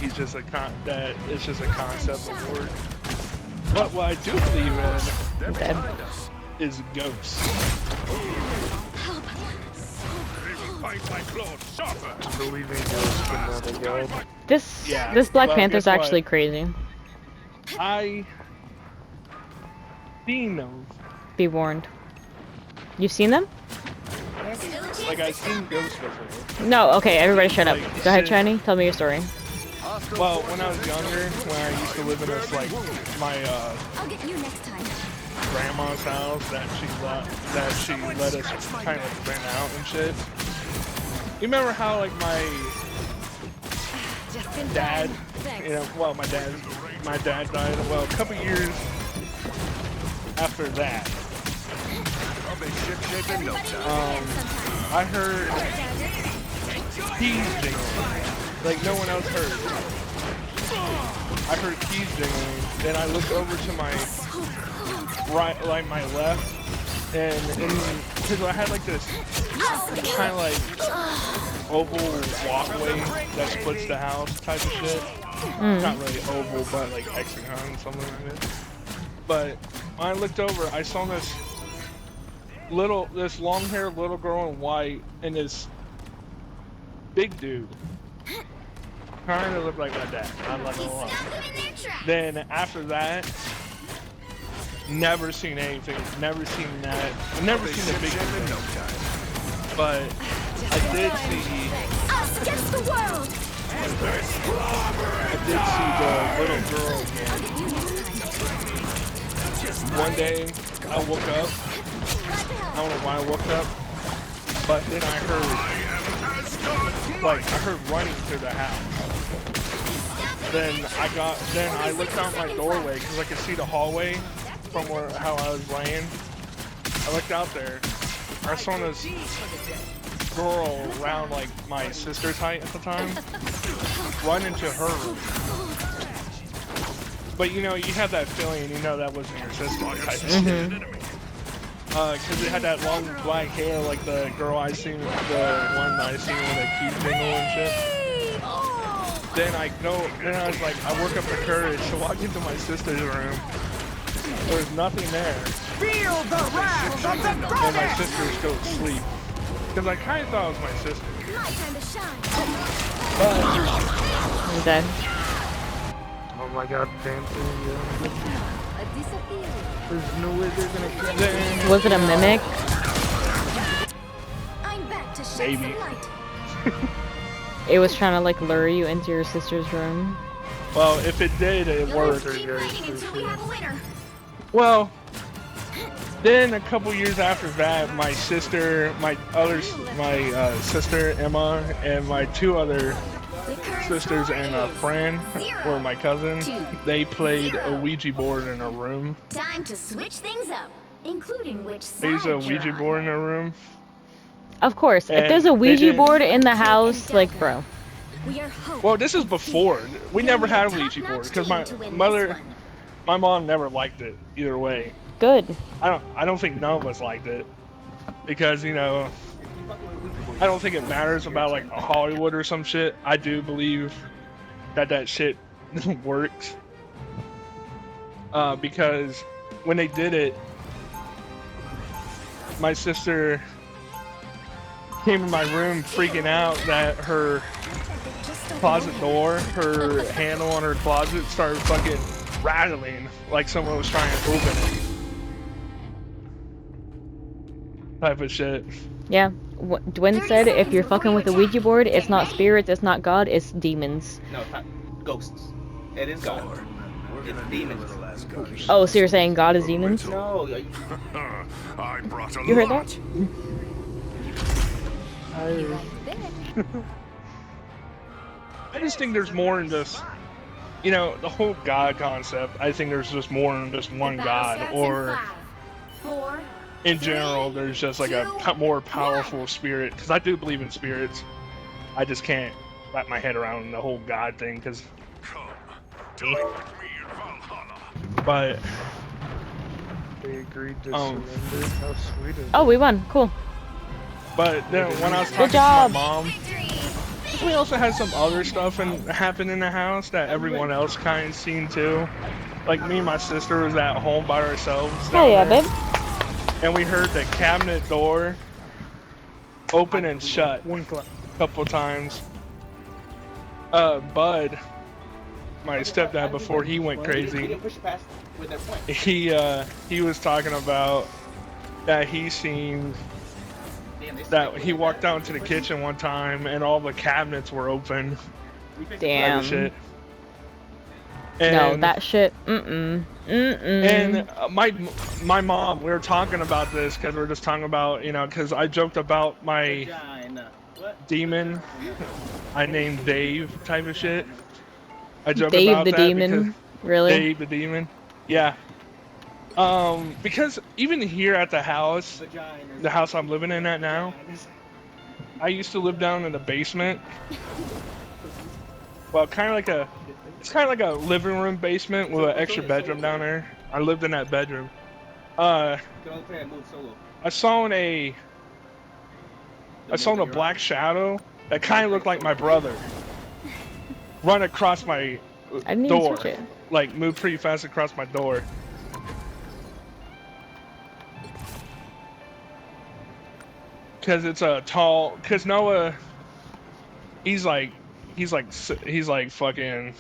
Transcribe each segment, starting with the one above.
he's just that it's just a concept of word. But what I do believe in Dead. is ghosts. Believing ghosts can never go. This Black well, Panther's guess what? actually crazy. I seen those. Be warned. You've seen them? Like I've seen ghosts before. No. Okay, everybody shut up. Like, Go ahead, shit. Shiny. Tell me your story. Well, when I was younger, when I used to live in this like my I'll get you next time. grandma's house that she let us kind of rent out and shit. You remember how like my Just in dad, time. Thanks. you know, well my dad died. Well, a couple years after that, I heard keys jingling, like no one else heard. I heard keys jingling, then I looked over to my right, like my left, and because I had like this kind of like oval walkway that splits the house type of shit. Not really oval, but like hexagon, something like that. But when I looked over, I saw this long-haired little girl in white and this big dude. Kind of looked like my dad. I'm not gonna lie. Then after that, never seen anything. Never seen that. Never seen the big dude. But I did see. Us against the world. I did see the little girl again. One day, I woke up. I don't know why I woke up, but then I heard running through the house. Then I looked out my doorway because I could see the hallway from how I was laying. I looked out there. I saw this girl around like my sister's height at the time run into her room. But you know, you have that feeling, you know that wasn't your sister type of shit. Because it had that long black hair like the girl I seen, the one I seen with the key jingle and shit. Then I was like, I work up the courage to walk into my sister's room. There's nothing there. Feel the wrath of the And my goddess! sister was still asleep. Because I kind of thought it was my sister. My time to shine. But I'm dead. Oh my god, Panther, yeah. A disappearing. There's no way they're gonna kill me. then, Was it a mimic? I'm back to shed Maybe. some light. It was trying to like lure you into your sister's room. well, if it did, it worked. Keep waiting until we have a winner. Well, then a couple years after that, my sister Emma, and my two other The current sisters score and a is friend, or my cousin, they played a Ouija board in a room. time to switch things up, including which They used a side Ouija you're on. board in a room. Of course. If And there's a they Ouija didn't- board in the house, like, bro. We are hope. Well, this is before. We never had a Top-notch Ouija board because team my to win this mother, one. my mom never liked it either way. Good. I don't think none of us liked it because you know I don't think it matters about like Hollywood or some shit. I do believe that shit works because when they did it, my sister came in my room freaking out that her closet door, her handle on her closet started fucking rattling like someone was trying to open it. Type of shit. Yeah. Dwayne said if you're fucking with a Ouija board, it's not spirits, it's not God, it's demons. No, it's not ghosts. It is God. It's demons. Oh, so you're saying God is demons? No, I brought a You heard lot. that? I just think there's more in this, you know, the whole God concept. I think there's just more than just one God, or in general, there's just like a more powerful spirit. Because I do believe in spirits. I just can't wrap my head around the whole God thing. Because, Come to live with me in Valhalla. but They agreed to Oh. surrender. How sweet is Oh, we won. Cool. then when I was talking to my job. mom, We also had some other stuff happen in the house that everyone else kind of seen too. Like me and my sister was at home by ourselves. Hell yeah, there, babe. And we heard the cabinet door open and shut One clap. a couple times. Bud, my stepdad, before he went crazy, he was talking about that he seen that he walked down to the kitchen one time and all the cabinets were open. Damn. Shit. No, And, that shit. Mm-mm. and my mom, we were talking about this because we were just talking about, you know, because I joked about my demon. I named Dave type of shit. I joke Dave about the that demon. because Really? Dave the demon. Yeah. Because even here at the house I'm living in at now, I used to live down in the basement. Well, it's kind of like a living room basement with an extra bedroom down there. I lived in that bedroom. I saw a black shadow that kind of looked like my brother run across my I didn't even door, switch it. like move pretty fast across my door. Cause it's a tall. Cause Noah, he's like fucking.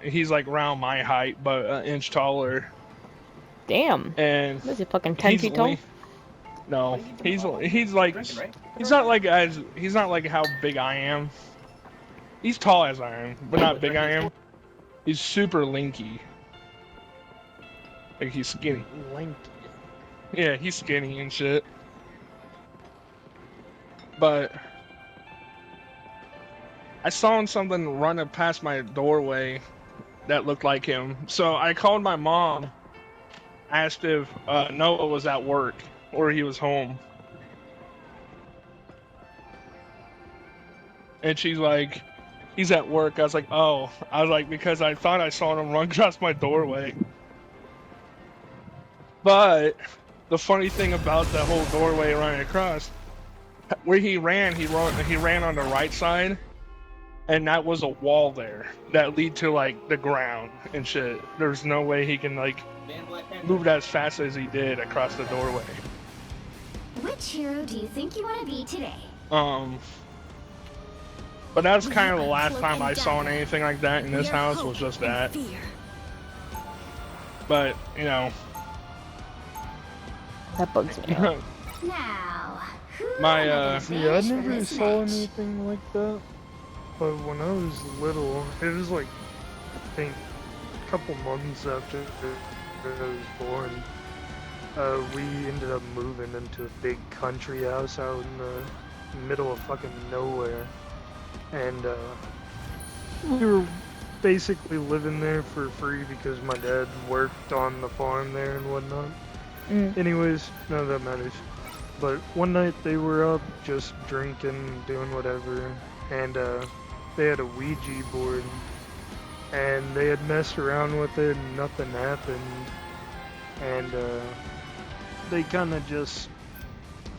He's like around my height, but an inch taller. Damn. And What is he, fucking 10 feet tall? No, he's like he's not like how big I am. He's tall as I am, but not big I am. He's super linky. Like he's skinny. Lanky. Yeah, he's skinny and shit. But I saw something running past my doorway that looked like him. So I called my mom, asked if Noah was at work or he was home. And she's like, he's at work. I was like, oh. I was like, because I thought I saw him run across my doorway. But the funny thing about the whole doorway running across, where he ran on the right side, and that was a wall there that lead to like the ground and shit. There's no way he can like move as fast as he did across the doorway. Which hero do you think you want to be today? But that's kind of the last time I saw anything like that in this house was just that. But, you know. That bugs me out. Now, who My, See, I never saw anything like that. But when I was little, it was like, I think, a couple months after I was born, we ended up moving into a big country house out in the middle of fucking nowhere. And we were basically living there for free because my dad worked on the farm there and whatnot. Anyways, none of that matters. But one night they were up just drinking, doing whatever, and they had a Ouija board, and they had messed around with it and nothing happened. And they kind of just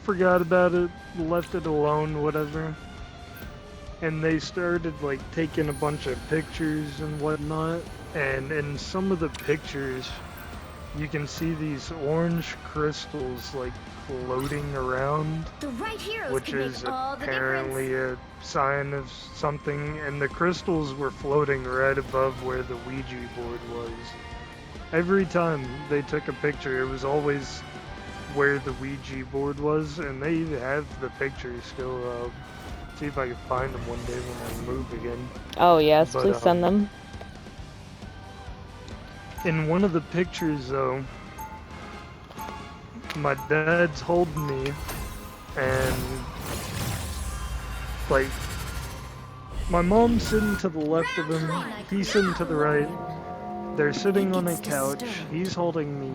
forgot about it, left it alone, whatever. And they started like taking a bunch of pictures and whatnot, and in some of the pictures you can see these orange crystals like floating around, The right heroes which can is make all the apparently difference. a sign of something, and the crystals were floating right above where the Ouija board was. Every time they took a picture, it was always where the Ouija board was, and they have the pictures still. See if I can find them one day when I move again. Oh yes, But, please send them. In one of the pictures, though, my dad's holding me, and like my mom's sitting to the left of him, he's sitting to the right. They're sitting on a couch. He's holding me,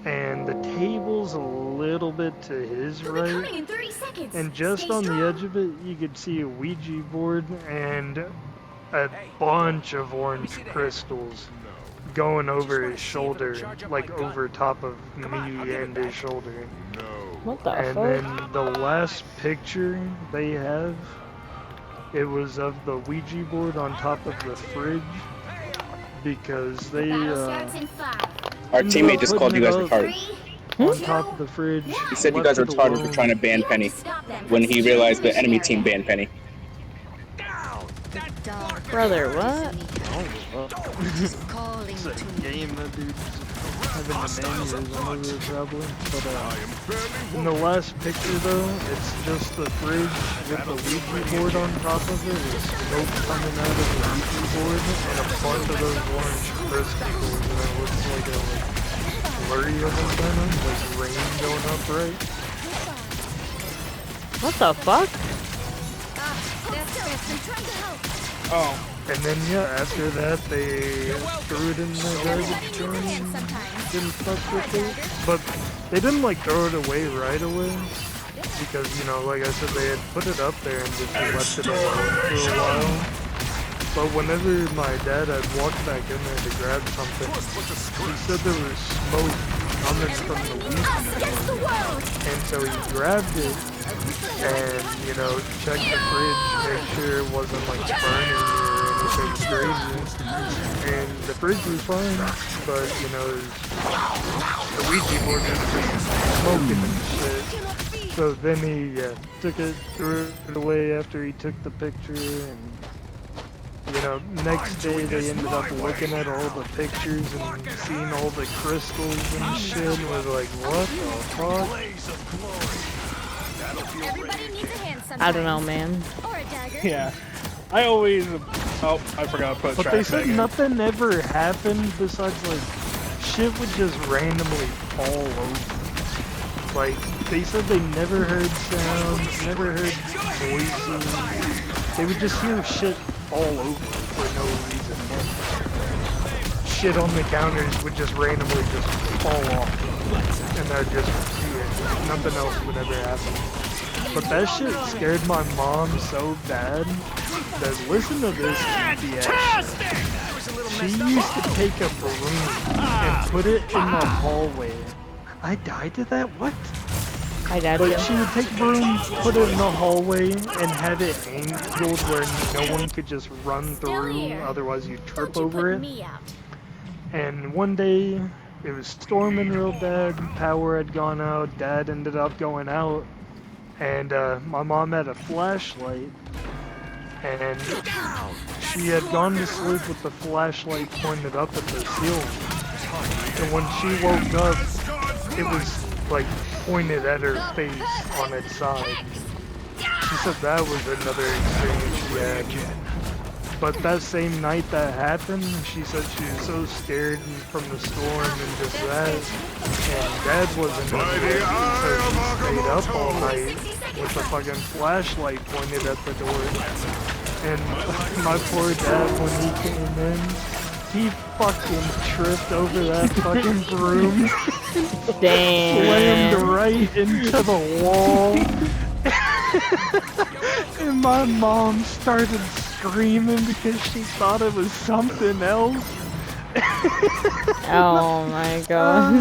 and the table's a little bit to his We'll be right. coming in 30 seconds. And just Stay on strong. the edge of it, you could see a Ouija board and a bunch of orange crystals going over his shoulder, like over top of me and his shoulder. What the And fuck? then the last picture they have it was of the Ouija board on top of the fridge because they Our teammate just called you guys retarded. on top of the fridge. He said you guys are retarded for trying to ban Penny when he realized the enemy team banned Penny. Brother, what? It's a game that dude's having the aneurysm over probably. But in the last picture though, it's just the fridge with the Ouija board on top of it. There's smoke coming out of the Ouija board and a bunch of those orange crystals, and it looks like a flurry of them kind of, like rain going up right. What the fuck? Oh. And then yeah, after that they threw it in the garbage can and didn't fuck with it. But they didn't like throw it away right away. Because, you know, like I said, they had put it up there and just left it alone for a while. But whenever my dad had walked back in there to grab something, he said there was smoke coming from the Ouija board. And so he grabbed it and, you know, checked the fridge, make sure it wasn't like burning or anything crazy. And the fridge was fine, but, you know, the Ouija board was just smoking and shit. So then he took it, threw it away after he took the picture, and you know, next day they ended up looking at all the pictures and seeing all the crystals and shit, and was like, what the fuck? I don't know, man. Yeah. I always... Oh, I forgot to put a But they said nothing ever happened besides, like, shit would just randomly fall over. Like, they said they never heard sounds, never heard voices. They would just hear shit all over for no reason. Shit on the counters would just randomly just fall off. And that'd just be it. Nothing else would ever happen. But that shit scared my mom so bad that listen to this creepy ass shit. She used to take a broom and put it in the hallway. I died to that? What? I died But too. she would take broom, put it in the hallway, and have it angled where no one could just run through, otherwise you'd trip over it. And one day, it was storming real bad, power had gone out, Dad ended up going out, and my mom had a flashlight, and she had gone to sleep with the flashlight pointed up at the ceiling. And when she woke up, it was like pointed at her face on its side. She said that was another experience she had. But that same night that happened, she said she was so scared from the storm and just that. And Dad wasn't in it, so she stayed up all night with the fucking flashlight pointed at the door. And my poor dad, when he came in, he fucking tripped over that fucking broom. Damn. Slammed right into the wall. And my mom started screaming because she thought it was something else. Oh my god.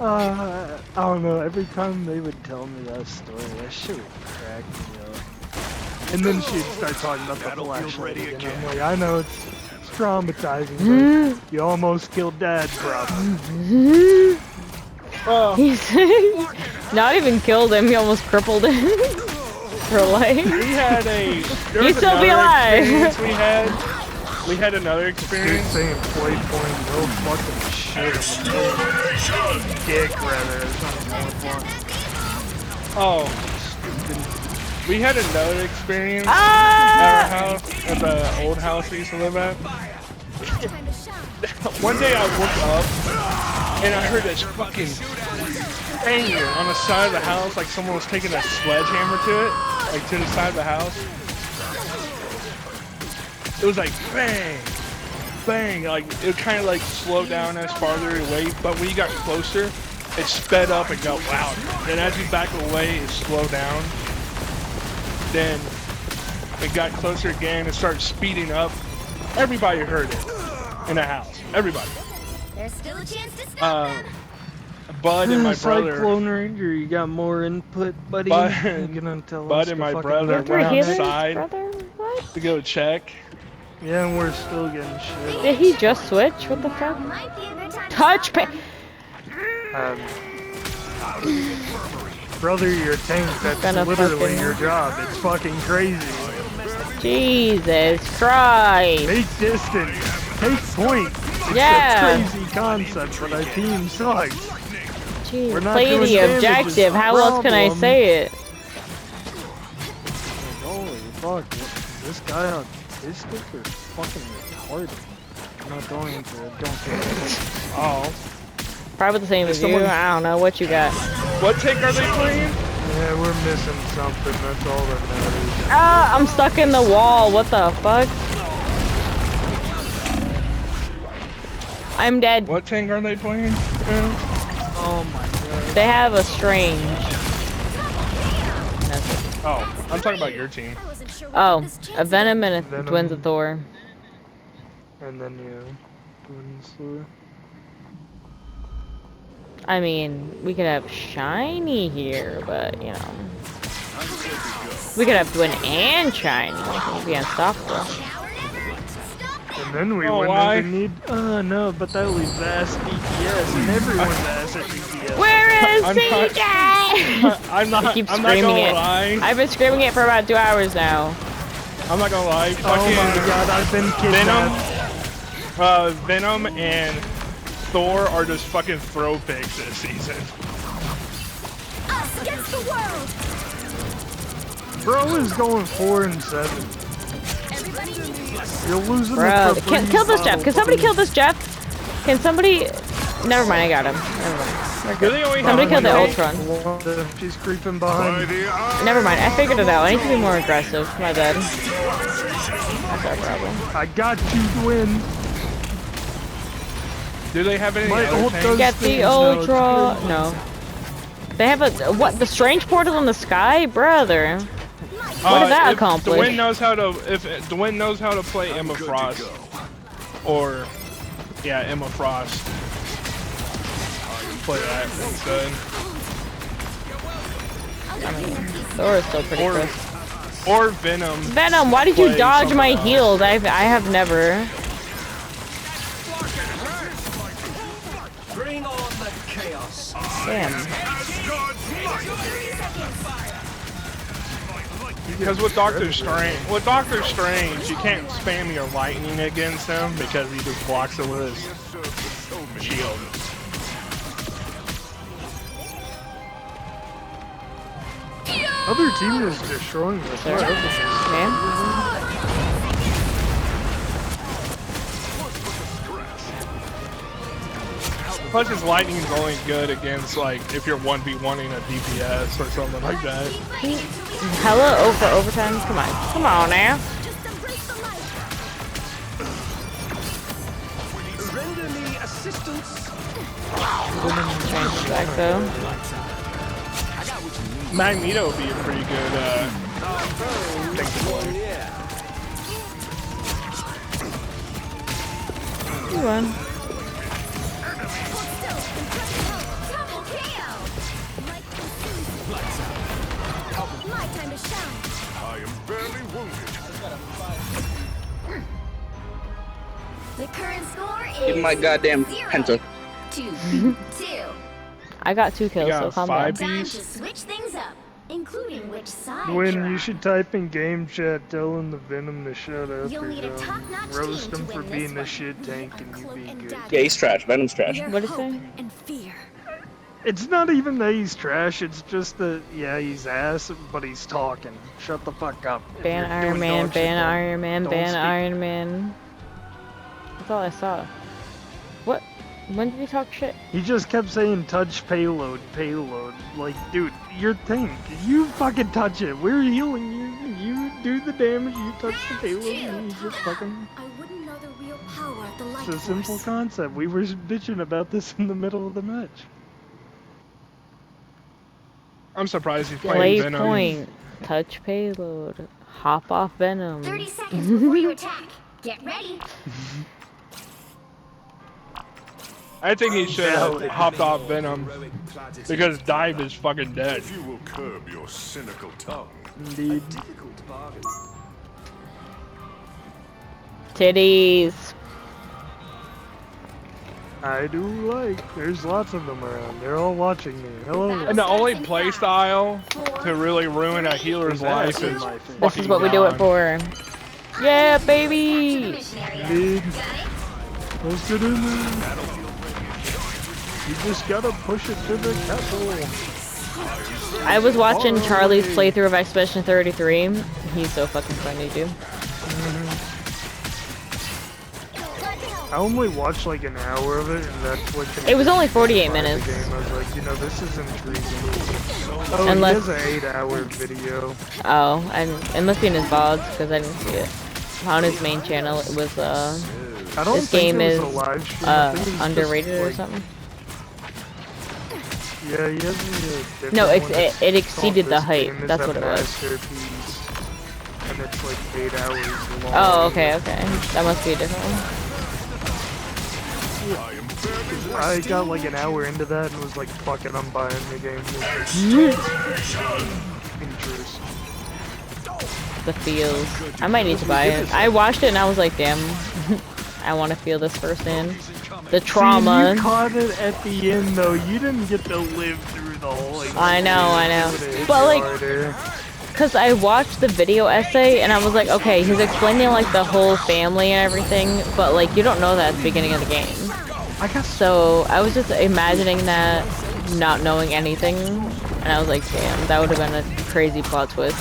I don't know, every time they would tell me that story, that shit would crack me up. And then she'd start talking about the flashlight again. I'm like, I know it's traumatizing, but you almost killed Dad, bro. Oh. He's not even killed him, he almost crippled him for life. We had a... He'd still be alive. We had another experience. Dude saying play point, no fucking shit. Dick, rather. Oh. We had another experience at our house, at the old house we used to live at. One day I woke up and I heard this fucking banging on the side of the house, like someone was taking a sledgehammer to it, like to the side of the house. It was like bang, bang, like it kind of like slowed down as farther away, but when you got closer, it sped up and got louder. And as you back away, it slowed down. Then it got closer again and started speeding up. Everybody heard it in the house. Everybody. There's still a chance to stop them. Bud and my brother. Cyclone Ranger, you got more input, buddy. Bud- You gonna tell Bud us and to my fucking brother get went You're down healing there? outside. his brother? What? To go check. Yeah, and we're still getting shit. Did he just switch? What the fuck? Might be a good time to Touch stop. Brother, your tank, that's Gonna literally fucking- your job. It's fucking crazy. Jesus Christ. Take distance. Take point. It's Yeah. a crazy concept, but our team sucks. Jeez, We're not play doing the damage, objective. it's a How else can I problem. say it? Holy fuck. Is this guy autistic or fucking retarded? I'm not going into it. Don't care. Oh. Probably the same Is as you. someone- I don't know what you got. What tank are they playing? Yeah, we're missing something. That's all that matters. Ah, I'm stuck in the wall. What the fuck? I'm dead. What tank are they playing? Oh my god. They have a strange. That's it. Oh, I'm talking about your team. I wasn't sure Oh, what this chance a Venom and a Venom. Twins of Thor. And then Winslow. I mean, we could have Shiny here, but you know. We could have Twin and Shiny. It'd be unstoppable. And then we Oh, wouldn't why? even need. No, but that leaves ass DPS, and everyone's ass at DPS. Where is I'm CJ? I'm not. I keep I'm not screaming gonna it. lie. I've been screaming it for about 2 hours now. I'm not gonna lie. Oh my god, I've been kidnapped. Venom and Thor are just fucking throw pigs this season. Us against the world. Bro is going 4 and 7. Everybody You're losing Bro, the kill this Jeff. Can somebody kill this Jeff? Can somebody... Never mind, I got him. Never mind. Do they only Somebody have kill the one Ultron. She's creeping By behind. the eye. Never mind, I figured it out. I need to be more aggressive. My bad. That's our problem. I got you, Twin. Do they have any My other ult tanks? does- Get the things, no, it's Ultra... good. No. They have a... What? The strange portal in the sky? Brother. What did that if accomplish? Dwayne knows how to, if Dwayne knows how to play Emma Frost, or yeah, Emma Frost, play that instead. Thor is still pretty Or close. or Venom. Venom, why did you play dodge my something heals? I have never. Bring on the chaos. Damn. Because with Doctor Strange, you can't spam your lightning against him because he just blocks it with his shield. Other team is destroying the Sir. front. Ma'am? Plus his lightning's only good against like if you're 1v1ing a DPS or something like that. Hella for overtime? Come on. Come on now. Just embrace the light. Render me assistance. Strange back though. Magneto would be a pretty good thing to play. You won. Double KO. My time to shine. I am barely wounded. The current score is Give my goddamn 0 penta. to 2. I got 2 kills, You so got calm 5 down. Time piece? to switch things up, including which side When you're you on. should type in game chat telling the Venom to shut up You'll need a or top-notch roast team him to for win being this a one. shit tank A and you cloak be and good. dagger. Yeah, he's trash. Venom's trash. Your What'd it hope say? and fear. It's not even that he's trash, it's just that, yeah, he's ass, but he's talking. Shut the fuck up. If Ban you're Iron doing Man, dog shit, ban don't- Iron Man, don't ban speak. Iron Man. That's all I saw. What? When did he talk shit? He just kept saying touch payload, payload. Like, dude, your tank. You fucking touch it. We're healing you. You do the damage, you touch the payload, and you just fucking... I wouldn't know the real power of the light It's a simple force. concept. We were bitching about this in the middle of the match. I'm surprised he's playing Play Venom. point. Touch payload. Hop off Venom. 30 seconds before you attack. Get ready. I think he should have hopped off Venom because Dive is fucking dead. If you will curb your cynical tongue. Indeed. Titties. I do like. There's lots of them around. They're all watching me. Hello. And the only play style to really ruin a healer's life is This is what we do it for. Yeah, baby! Indeed. Let's get in there. You just gotta push it to the castle. I was watching Charlie's playthrough of Expedition 33. He's so fucking funny, dude. I only watched like an hour of it, and that's what. It was only 48 minutes. The game. I was like, you know, this is intriguing. Oh, Unless... he has an 8-hour video. Oh, and it must be in his VODs because I didn't see it. On his main channel, it was I don't this think game it is was a live stream. I think it was underrated just, or like, something. Yeah, he has a different No, one. it exceeded the This hype. game is That's a what it was. masterpiece, and it's like 8 hours long. Oh, okay, okay. That must be a different one. I got like an hour into that and was like, fuck it, I'm buying the game. Interest. The feels. I might need to buy it. I watched it and I was like, damn. I want to feel this firsthand. The trauma. See, you caught it at the end though. You didn't get to live through the whole experience. I know. But like, cause I watched the video essay and I was like, okay, he's explaining like the whole family and everything, but like you don't know that at the beginning of the game. I guess so. I was just imagining that, not knowing anything, and I was like, damn, that would have been a crazy plot twist.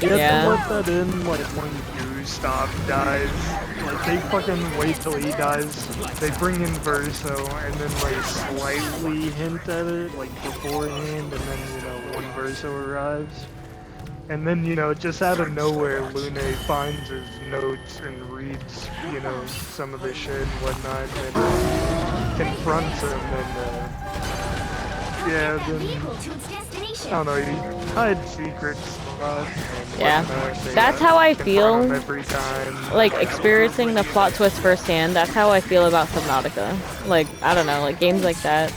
You have Yeah. to let that in, like, when Gustav dies. Like, they fucking wait till he dies. They bring in Verso, and then, like, slightly hint at it, like, beforehand, and then, you know, when Verso arrives. And then, you know, just out of nowhere, Lune finds his notes and reads, you know, some of the shit and whatnot, and confronts him, and, yeah, then, I don't know, he hide secrets. Yeah, that's how I feel, like, experiencing the plot twist firsthand. That's how I feel about Subnautica. Like, I don't know, like, games like that,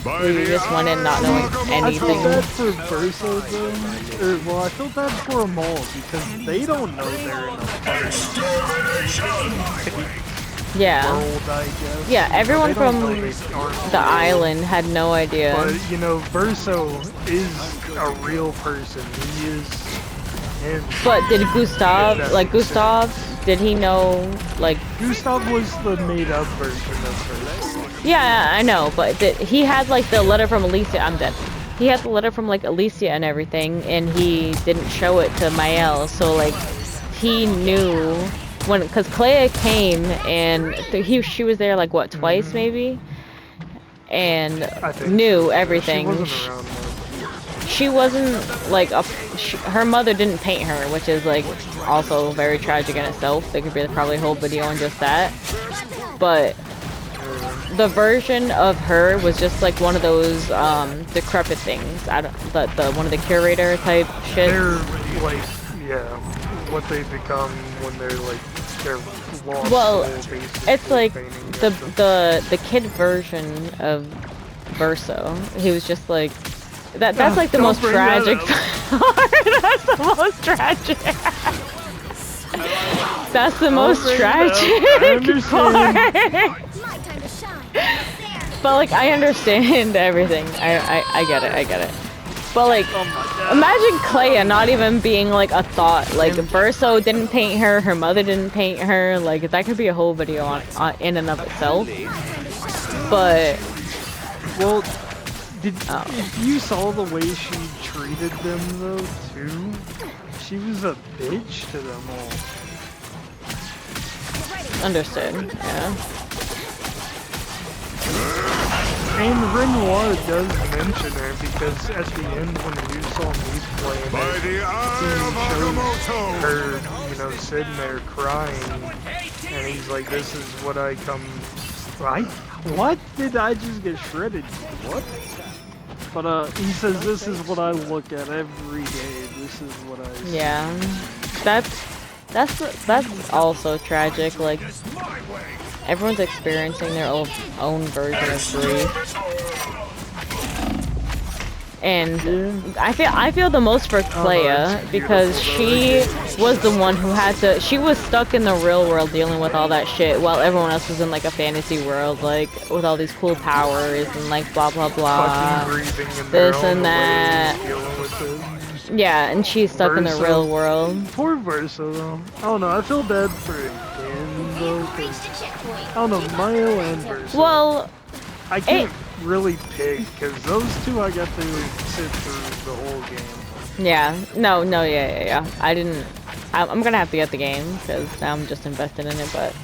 where you just went in not knowing anything. I feel bad for Verso, though. Well, I feel bad for them all, because they don't know they're in a fucking Yeah. world, I guess. Yeah, everyone from the the island had no idea. But, you know, Verso is a real person. He is him. But did Gustav, like Gustav, did he know, like... Gustav was the made-up version of Verso. Yeah, I know, but he had, like, the letter from Alicia. I'm dead. He had the letter from, like, Alicia and everything, and he didn't show it to Mael, so, like, he knew... Because Clea came, and she was there, like, what, twice, maybe? And knew everything. She wasn't, like, her mother didn't paint her, which is, like, also very tragic in itself. There could be probably a whole video on just that. But the version of her was just, like, one of those, decrepit things. One of the curator type shit. They're, like, yeah, what they become when they're, like, they're lost. Well, it's like the kid version of Verso. He was just like that's like the most tragic part. That's the most tragic. That's the most tragic part. But like I understand everything. I get it. I get it. But like, imagine Clea not even being like a thought. Like Verso didn't paint her, her mother didn't paint her. Like that could be a whole video on in and of itself. But well, if you saw the way she treated them though too, she was a bitch to them all. Understood. Yeah. And Renoir does mention her because at the end when you saw me playing it, he shows her, you know, sitting there crying, and he's like, "This is what I come." What did I just get shredded? What? But he says, "This is what I look at every day. This is what I." See. Yeah, that's That's also tragic. Like everyone's experiencing their own version of grief. And I feel the most for Clea because she was the one who had to. She was stuck in the real world dealing with all that shit, while everyone else was in like a fantasy world, like with all these cool powers and like blah blah blah, this and that. Yeah, and she's stuck in the real world. Poor Versa though. I don't know. I feel bad for him though. I don't know, Mayo and Versa. Well, I can't really pick because those two I got to sit through the whole game. Yeah. No. Yeah. I didn't. I'm gonna have to get the game because now I'm just invested in it. But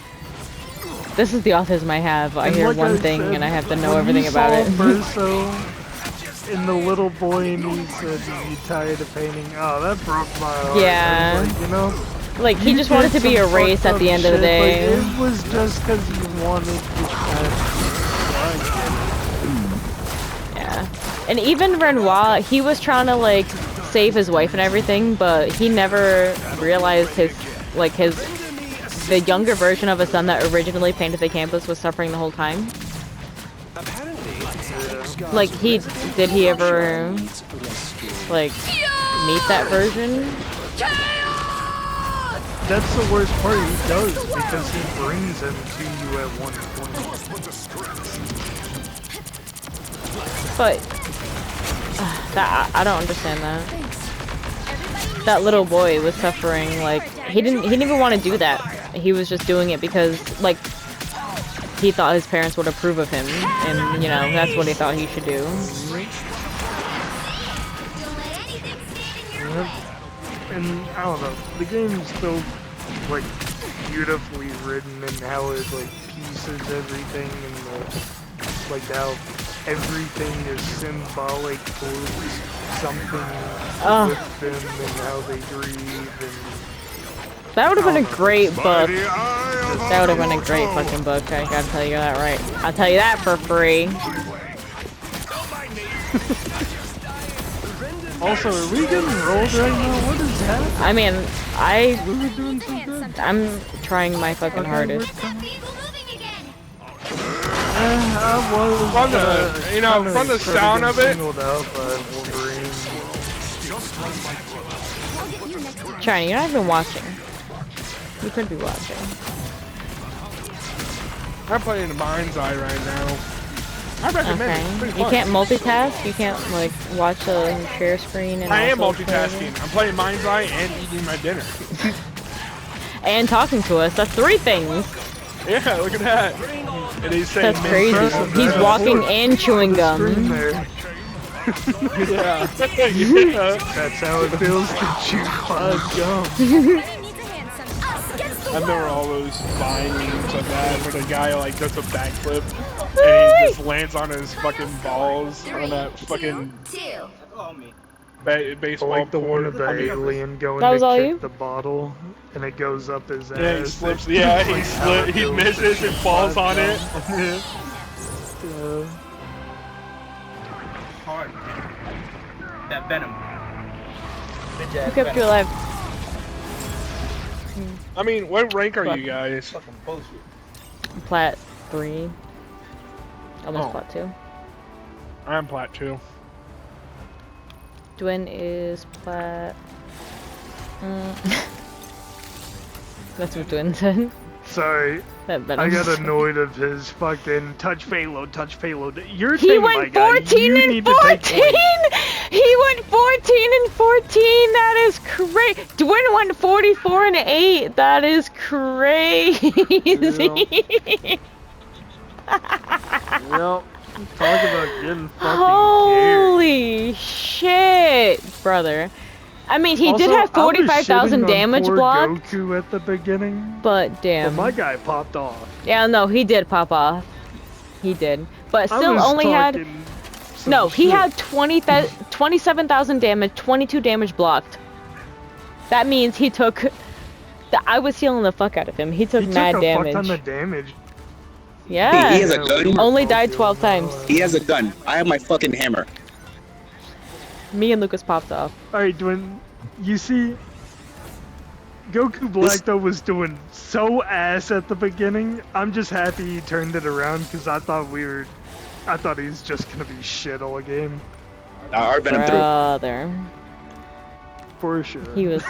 this is the autism I have. I hear one thing and I have to know everything about it. Versa and the little boy and he said, "You tired of painting?" Oh, that broke my heart. Yeah. Like, you know. Like he just wanted to be erased at the end of the day. Like, it was just because he wanted to. And even Renoir, he was trying to like save his wife and everything, but he never realized the younger version of his son that originally painted the campus was suffering the whole time. Like did he ever like meet that version? That's the worst part. He does because he brings him to you at one point. But I don't understand that. That little boy was suffering, like, he didn't even want to do that. He was just doing it because, like, he thought his parents would approve of him, and, you know, that's what he thought he should do. And, I don't know, the game's still, like, beautifully written and how it, like, pieces everything and, like, how everything is symbolic towards something with them and how they grieve and... That would have been a great book. That would have been a great fucking book, I gotta tell you that right. I'll tell you that for free. Also, are we getting rolled right now? What is happening? I mean, We were doing so good. I'm trying my fucking hardest. From the sound of it. China, you're not even watching. You could be watching. I'm playing Mind's Eye right now. I recommend it. It's pretty You fun. can't multitask? You can't, like, watch a share screen and I am also multitasking. I'm playing Mind's Eye and eating my dinner. and talking to us. That's 3 things. Yeah, look at that. And he's saying That's crazy. He's walking and chewing gum. Yeah. That's how it feels to chew gum. I remember all those Vine memes of that where the guy like does a backflip and he just lands on his fucking balls on that fucking baseball. Like the one of the alien going That was to all kick you? the bottle and it goes up his ass. Yeah, he slips. Yeah, he misses and falls on it. Hard. That venom. Who kept you alive? I mean, what rank are you guys? Fucking bullshit. Plat 3. Almost Oh. Plat 2. I'm Plat 2. Dwin is Plat... That's what Dwin said. Sorry, That I got annoyed of his fucking touch payload, touch payload. Your He thing, my went guy, 14 you and need to take 14! points. He went 14 and 14! That is crazy! Dwin went 44 and 8! That is crazy! Yep. Talk about getting fucking Holy shit, brother. I mean, he did have 45,000 damage blocked, Goku at the beginning, but damn. but my guy popped off. Yeah, no, he did pop off. He did. But I still was only had... talking some No, he shit. had 27,000 damage, 22 damage blocked. That means he took... I was healing the fuck out of him. He took He mad took a damage. fuck ton of damage. Yeah. He has a gun. Only died 12 times. He has a gun. I have my fucking hammer. Me and Lucas popped off. Alright, Dwin, you see, Goku Black though was doing so ass at the beginning. I'm just happy he turned it around because I thought he was just gonna be shit all game. Our Venom through. Brother. For sure. He was